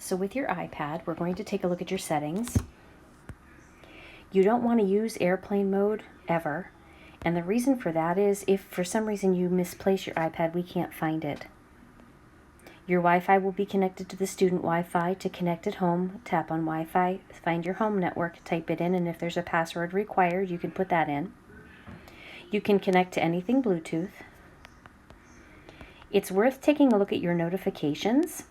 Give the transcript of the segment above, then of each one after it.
So with your iPad, we're going to take a look at your settings. You don't want to use airplane mode ever. And the reason for that is if for some reason you misplace your iPad, we can't find it. Your Wi-Fi will be connected to the student Wi-Fi. To connect at home, tap on Wi-Fi, find your home network, type it in, and if there's a password required, you can put that in. You can connect to anything Bluetooth. It's worth taking a look at your notifications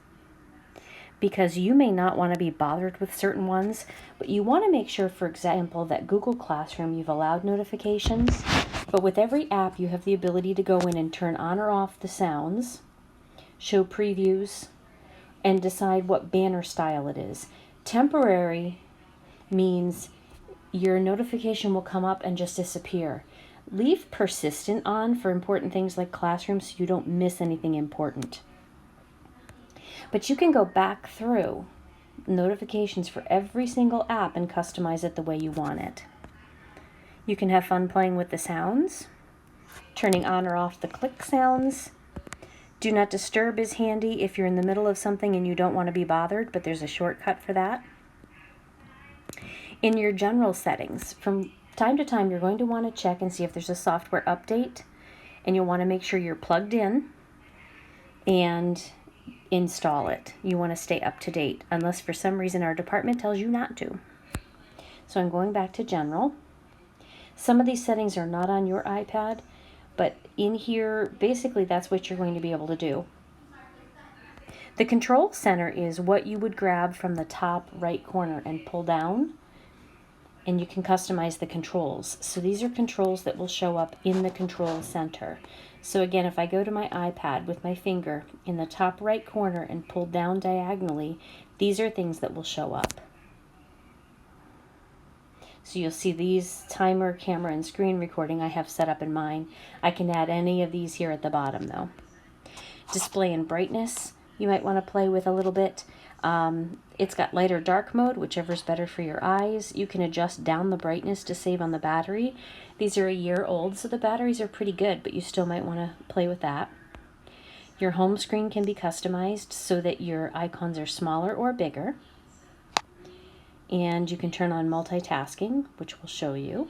because you may not want to be bothered with certain ones, but you want to make sure, for example, that Google Classroom you've allowed notifications, but with every app you have the ability to go in and turn on or off the sounds, show previews, and decide what banner style it is. Temporary means your notification will come up and just disappear. Leave persistent on for important things like Classroom so you don't miss anything important. But you can go back through notifications for every single app and customize it the way you want it. You can have fun playing with the sounds, turning on or off the click sounds. Do not disturb is handy if you're in the middle of something and you don't want to be bothered, but there's a shortcut for that. In your general settings, from time to time, you're going to want to check and see if there's a software update, and you'll want to make sure you're plugged in and install it. You want to stay up to date, unless for some reason our department tells you not to. So I'm going back to general. Some of these settings are not on your iPad, but in here, basically that's what you're going to be able to do. The control center is what you would grab from the top right corner and pull down, and you can customize the controls. So these are controls that will show up in the control center. So again, if I go to my iPad with my finger in the top right corner and pull down diagonally, these are things that will show up. So you'll see these timer, camera, and screen recording I have set up in mine. I can add any of these here at the bottom though. Display and brightness, you might want to play with a little bit. It's got light or dark mode, whichever is better for your eyes. You can adjust down the brightness to save on the battery. These are a year old, so the batteries are pretty good, but you still might want to play with that. Your home screen can be customized so that your icons are smaller or bigger. And you can turn on multitasking, which will show you.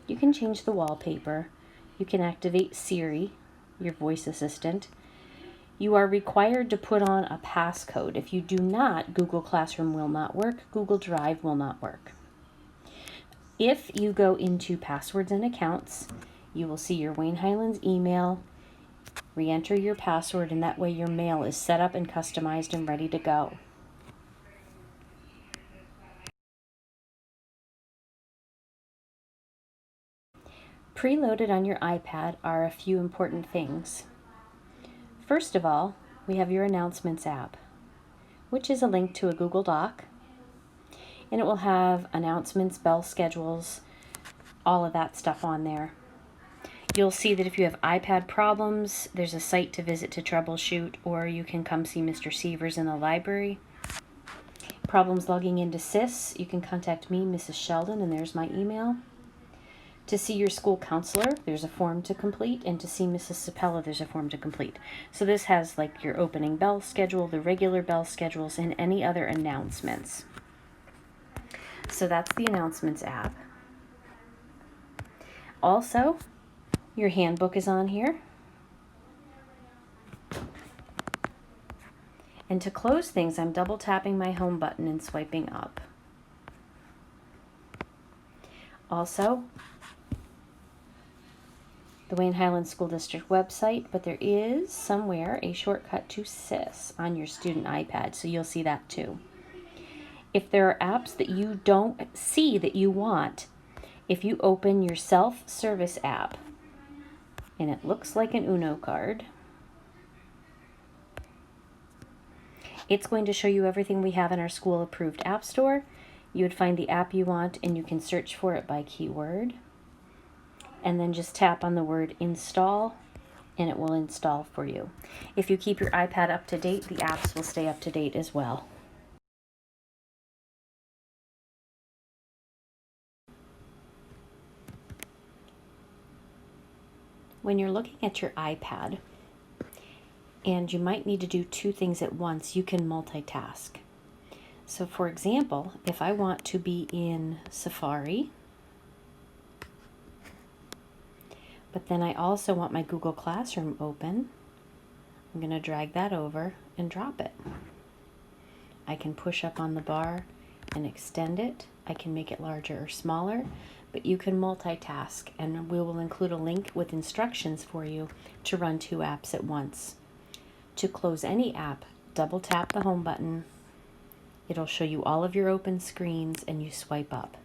You can change the wallpaper. You can activate Siri, your voice assistant. You are required to put on a passcode. If you do not, Google Classroom will not work. Google Drive will not work. If you go into passwords and accounts, you will see your Wayne Highlands email. Re-enter your password, and that way your mail is set up and customized and ready to go. Preloaded on your iPad are a few important things. First of all, we have your Announcements app, which is a link to a Google Doc, and it will have announcements, bell schedules, all of that stuff on there. You'll see that if you have iPad problems, there's a site to visit to troubleshoot, or you can come see Mr. Sievers in the library. Problems logging into SIS, you can contact me, Mrs. Sheldon, and there's my email. To see your school counselor, there's a form to complete, and to see Mrs. Sapella, there's a form to complete. So this has like your opening bell schedule, the regular bell schedules, and any other announcements. So that's the Announcements app. Also, your handbook is on here. And to close things, I'm double tapping my home button and swiping up. Also, the Wayne Highlands School District website, but there is somewhere a shortcut to SIS on your student iPad, so you'll see that too. If there are apps that you don't see that you want, if you open your self-service app, and it looks like an Uno card, it's going to show you everything we have in our school-approved app store. You would find the app you want, and you can search for it by keyword. And then just tap on the word install, and it will install for you. If you keep your iPad up to date, the apps will stay up to date as well. When you're looking at your iPad and you might need to do two things at once. You can multitask. So for example, if I want to be in Safari, but then I also want my Google Classroom open, I'm going to drag that over and drop it. I can push up on the bar and extend it. I can make it larger or smaller, but you can multitask, and we will include a link with instructions for you to run two apps at once. To close any app, double tap the home button. It'll show you all of your open screens and you swipe up.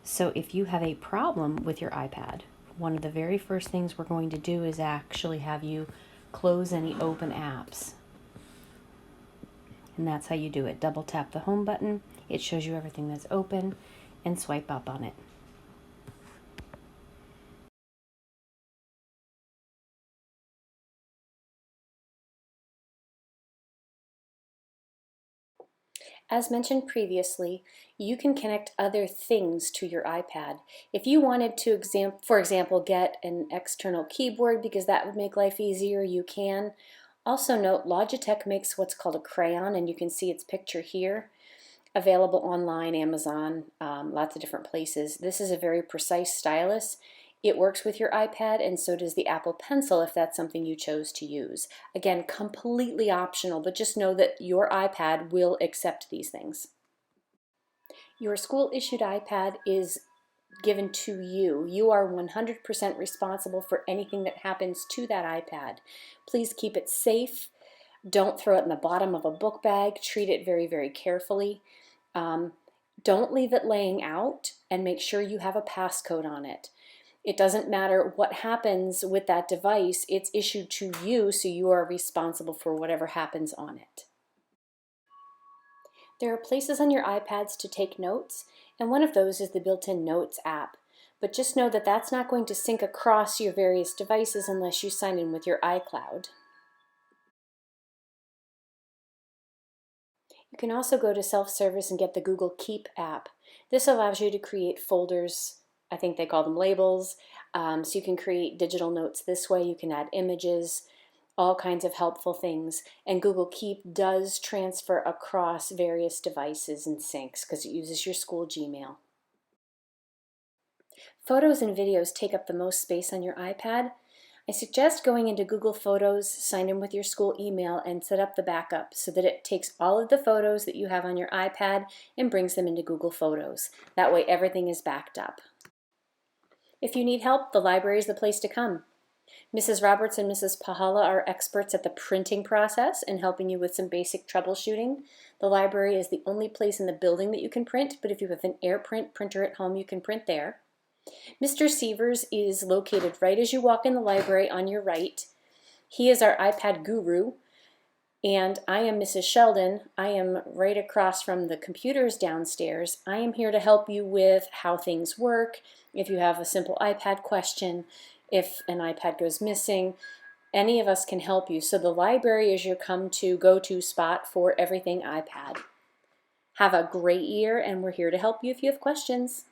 So if you have a problem with your iPad, one of the very first things we're going to do is actually have you close any open apps. And that's how you do it. Double tap the home button. It shows you everything that's open, and swipe up on it. As mentioned previously, you can connect other things to your iPad. If you wanted to, for example, get an external keyboard because that would make life easier, you can. Also note, Logitech makes what's called a crayon, and you can see its picture here. Available online, Amazon, lots of different places. This is a very precise stylus. It works with your iPad, and so does the Apple Pencil if that's something you chose to use. Again, completely optional, but just know that your iPad will accept these things. Your school-issued iPad is given to you. You are 100% responsible for anything that happens to that iPad. Please keep it safe. Don't throw it in the bottom of a book bag. Treat it very, very carefully. Don't leave it laying out, and make sure you have a passcode on it. It doesn't matter what happens with that device, it's issued to you, so you are responsible for whatever happens on it. There are places on your iPads to take notes, and one of those is the built-in Notes app. But just know that that's not going to sync across your various devices unless you sign in with your iCloud. You can also go to self-service and get the Google Keep app. This allows you to create folders. I think they call them labels. So you can create digital notes this way. You can add images, all kinds of helpful things. And Google Keep does transfer across various devices and syncs because it uses your school Gmail. Photos and videos take up the most space on your iPad. I suggest going into Google Photos, sign in with your school email, and set up the backup so that it takes all of the photos that you have on your iPad and brings them into Google Photos. That way everything is backed up. If you need help, the library is the place to come. Mrs. Roberts and Mrs. Pahala are experts at the printing process and helping you with some basic troubleshooting. The library is the only place in the building that you can print, but if you have an AirPrint printer at home, you can print there. Mr. Sievers is located right as you walk in the library on your right. He is our iPad guru, and I am Mrs. Sheldon. I am right across from the computers downstairs. I am here to help you with how things work, if you have a simple iPad question, if an iPad goes missing. Any of us can help you. So the library is your go-to spot for everything iPad. Have a great year, and we're here to help you if you have questions.